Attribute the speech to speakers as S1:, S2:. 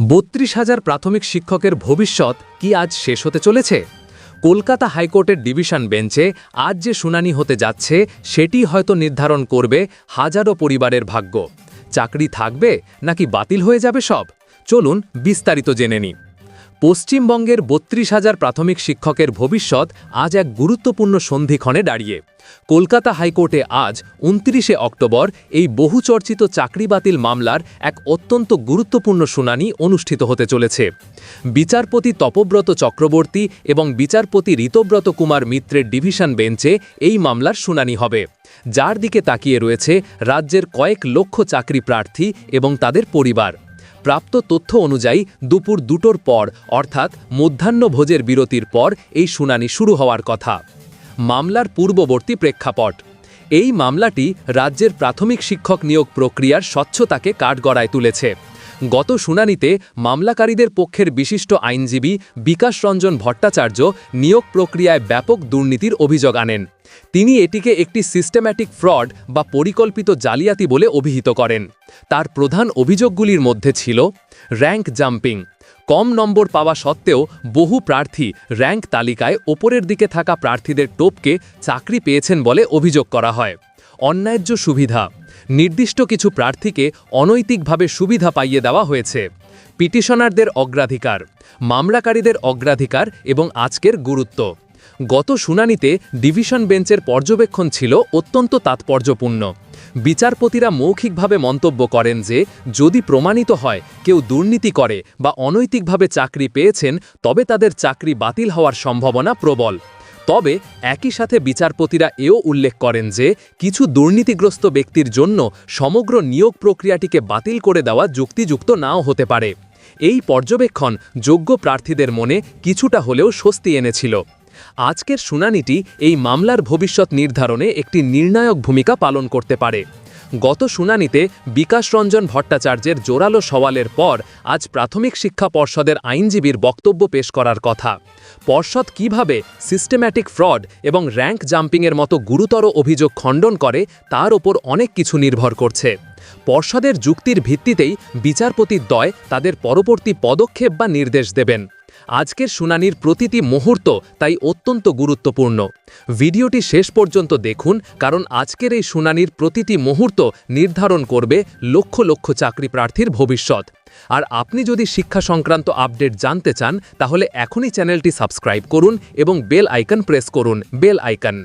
S1: ৩২,০০০ প্রাথমিক শিক্ষকের ভবিষ্যৎ কি আজ শেষ হতে চলেছে? কলকাতা হাইকোর্টের ডিভিশন বেঞ্চে আজ যে শুনানি হতে যাচ্ছে সেটি হয়তো নির্ধারণ করবে হাজারো পরিবারের ভাগ্য। চাকরি থাকবে নাকি বাতিল হয়ে যাবে সব? চলুন বিস্তারিত জেনে নিই। পশ্চিমবঙ্গের ৩২,০০০ প্রাথমিক শিক্ষকের ভবিষ্যৎ আজ এক গুরুত্বপূর্ণ সন্ধিক্ষণে দাঁড়িয়ে। কলকাতা হাইকোর্টে আজ ২৯শে অক্টোবর এই বহুচর্চিত চাকরি বাতিল মামলার এক অত্যন্ত গুরুত্বপূর্ণ শুনানি অনুষ্ঠিত হতে চলেছে। বিচারপতি তপব্রত চক্রবর্তী এবং বিচারপতি ঋতব্রত কুমার মিত্রের ডিভিশন বেঞ্চে এই মামলার শুনানি হবে, যার দিকে তাকিয়ে রয়েছে রাজ্যের কয়েক লক্ষ চাকরি প্রার্থী এবং তাদের পরিবার। প্রাপ্ত তথ্য অনুযায়ী দুপুর ২টোর পর অর্থাৎ মধ্যাহ্নভোজের বিরতির পর এই শুনানি শুরু হওয়ার কথা। মামলার পূর্ববর্তী প্রেক্ষাপট। এই মামলাটি রাজ্যের প্রাথমিক শিক্ষক নিয়োগ প্রক্রিয়ার স্বচ্ছতাকে কাঠগড়ায় তুলেছে। গত শুনানিতে মামলাকারীদের পক্ষের বিশিষ্ট আইনজীবী বিকাশ রঞ্জন ভট্টাচার্য নিয়োগ প্রক্রিয়ায় ব্যাপক দুর্নীতির অভিযোগ আনেন। তিনি এটিকে একটি সিস্টেম্যাটিক ফ্রড বা পরিকল্পিত জালিয়াতি বলে অভিহিত করেন। তার প্রধান অভিযোগগুলির মধ্যে ছিল র্যাঙ্ক জাম্পিং। কম নম্বর পাওয়া সত্ত্বেও বহু প্রার্থী র্যাঙ্ক তালিকায় ওপরের দিকে থাকা প্রার্থীদের টপকে চাকরি পেয়েছেন বলে অভিযোগ করা হয়। অন্যায্য সুবিধা। নির্দিষ্ট কিছু প্রার্থীকে অনৈতিকভাবে সুবিধা পাইয়ে দেওয়া হয়েছে। পিটিশনারদের অগ্রাধিকার, মামলাকারীদের অগ্রাধিকার এবং আজকের গুরুত্ব। গত শুনানিতে ডিভিশন বেঞ্চের পর্যবেক্ষণ ছিল অত্যন্ত তাৎপর্যপূর্ণ। বিচারপতিরা মৌখিকভাবে মন্তব্য করেন যে যদি প্রমাণিত হয় কেউ দুর্নীতি করে বা অনৈতিকভাবে চাকরি পেয়েছেন, তবে তাদের চাকরি বাতিল হওয়ার সম্ভাবনা প্রবল। তবে একই সাথে বিচারপতিরা এও উল্লেখ করেন যে কিছু দুর্নীতিগ্রস্ত ব্যক্তির জন্য সমগ্র নিয়োগ প্রক্রিয়াটিকে বাতিল করে দেওয়া যুক্তিযুক্ত নাও হতে পারে। এই পর্যবেক্ষণ যোগ্য প্রার্থীদের মনে কিছুটা হলেও স্বস্তি এনেছিল। আজকের শুনানিটি এই মামলার ভবিষ্যৎ নির্ধারণে একটি নির্ণায়ক ভূমিকা পালন করতে পারে। গত শুনানিতে বিকাশ রঞ্জন ভট্টাচার্যের জোরালো সওয়ালের পর আজ প্রাথমিক শিক্ষা পর্ষদের আইনজীবীর বক্তব্য পেশ করার কথা। পর্ষদ কিভাবে সিস্টেম্যাটিক ফ্রড এবং র্যাঙ্ক জাম্পিংয়ের মতো গুরুতর অভিযোগ খণ্ডন করে তার ওপর অনেক কিছু নির্ভর করছে। পর্ষদের যুক্তির ভিত্তিতেই বিচারপতির দ্বয় তাদের পরবর্তী পদক্ষেপ বা নির্দেশ দেবেন। আজকের শুনানির প্রতিটি মুহূর্ত তাই অত্যন্ত গুরুত্বপূর্ণ। ভিডিওটি শেষ পর্যন্ত দেখুন, কারণ আজকের এই শুনানির প্রতিটি মুহূর্ত নির্ধারণ করবে লক্ষ লক্ষ চাকরি প্রার্থীর ভবিষ্যৎ। আর আপনি যদি শিক্ষা সংক্রান্ত আপডেট জানতে চান, তাহলে এখনই চ্যানেলটি সাবস্ক্রাইব করুন এবং বেল আইকন প্রেস করুন। Bell icon.